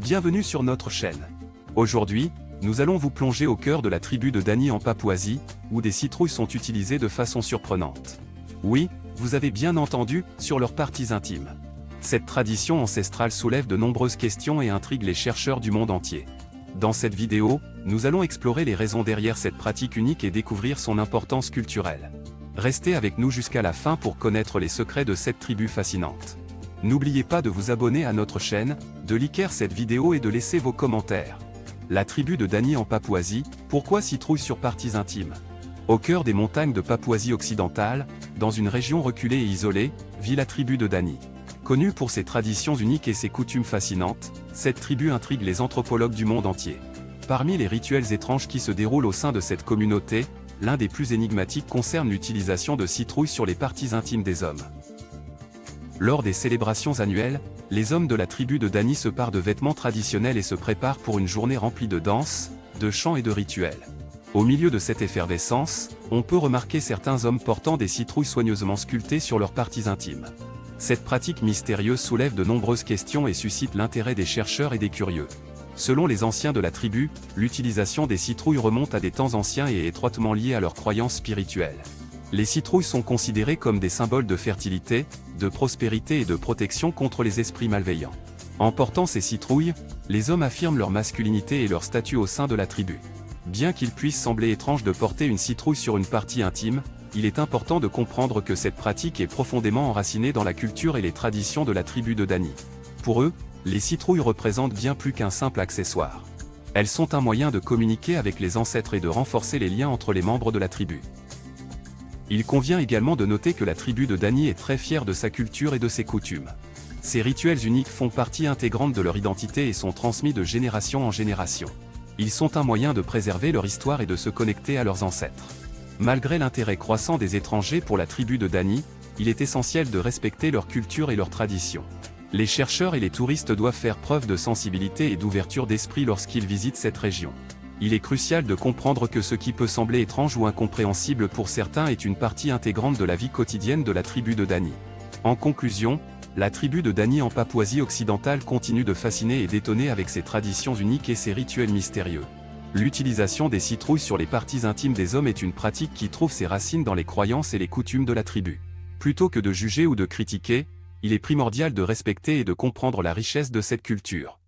Bienvenue sur notre chaîne. Aujourd'hui, nous allons vous plonger au cœur de la tribu de Dani en Papouasie, où des citrouilles sont utilisées de façon surprenante. Oui, vous avez bien entendu, sur leurs parties intimes. Cette tradition ancestrale soulève de nombreuses questions et intrigue les chercheurs du monde entier. Dans cette vidéo, nous allons explorer les raisons derrière cette pratique unique et découvrir son importance culturelle. Restez avec nous jusqu'à la fin pour connaître les secrets de cette tribu fascinante. N'oubliez pas de vous abonner à notre chaîne, de liker cette vidéo et de laisser vos commentaires. La tribu de Dani en Papouasie, pourquoi citrouille sur parties intimes? Au cœur des montagnes de Papouasie occidentale, dans une région reculée et isolée, vit la tribu de Dani. Connue pour ses traditions uniques et ses coutumes fascinantes, cette tribu intrigue les anthropologues du monde entier. Parmi les rituels étranges qui se déroulent au sein de cette communauté, l'un des plus énigmatiques concerne l'utilisation de citrouilles sur les parties intimes des hommes. Lors des célébrations annuelles, les hommes de la tribu de Dani se parent de vêtements traditionnels et se préparent pour une journée remplie de danses, de chants et de rituels. Au milieu de cette effervescence, on peut remarquer certains hommes portant des citrouilles soigneusement sculptées sur leurs parties intimes. Cette pratique mystérieuse soulève de nombreuses questions et suscite l'intérêt des chercheurs et des curieux. Selon les anciens de la tribu, l'utilisation des citrouilles remonte à des temps anciens et est étroitement liée à leurs croyances spirituelles. Les citrouilles sont considérées comme des symboles de fertilité, de prospérité et de protection contre les esprits malveillants. En portant ces citrouilles, les hommes affirment leur masculinité et leur statut au sein de la tribu. Bien qu'il puisse sembler étrange de porter une citrouille sur une partie intime, il est important de comprendre que cette pratique est profondément enracinée dans la culture et les traditions de la tribu de Dani. Pour eux, les citrouilles représentent bien plus qu'un simple accessoire. Elles sont un moyen de communiquer avec les ancêtres et de renforcer les liens entre les membres de la tribu. Il convient également de noter que la tribu de Dani est très fière de sa culture et de ses coutumes. Ces rituels uniques font partie intégrante de leur identité et sont transmis de génération en génération. Ils sont un moyen de préserver leur histoire et de se connecter à leurs ancêtres. Malgré l'intérêt croissant des étrangers pour la tribu de Dani, il est essentiel de respecter leur culture et leurs traditions. Les chercheurs et les touristes doivent faire preuve de sensibilité et d'ouverture d'esprit lorsqu'ils visitent cette région. Il est crucial de comprendre que ce qui peut sembler étrange ou incompréhensible pour certains est une partie intégrante de la vie quotidienne de la tribu de Dani. En conclusion, la tribu de Dani en Papouasie occidentale continue de fasciner et d'étonner avec ses traditions uniques et ses rituels mystérieux. L'utilisation des citrouilles sur les parties intimes des hommes est une pratique qui trouve ses racines dans les croyances et les coutumes de la tribu. Plutôt que de juger ou de critiquer, il est primordial de respecter et de comprendre la richesse de cette culture.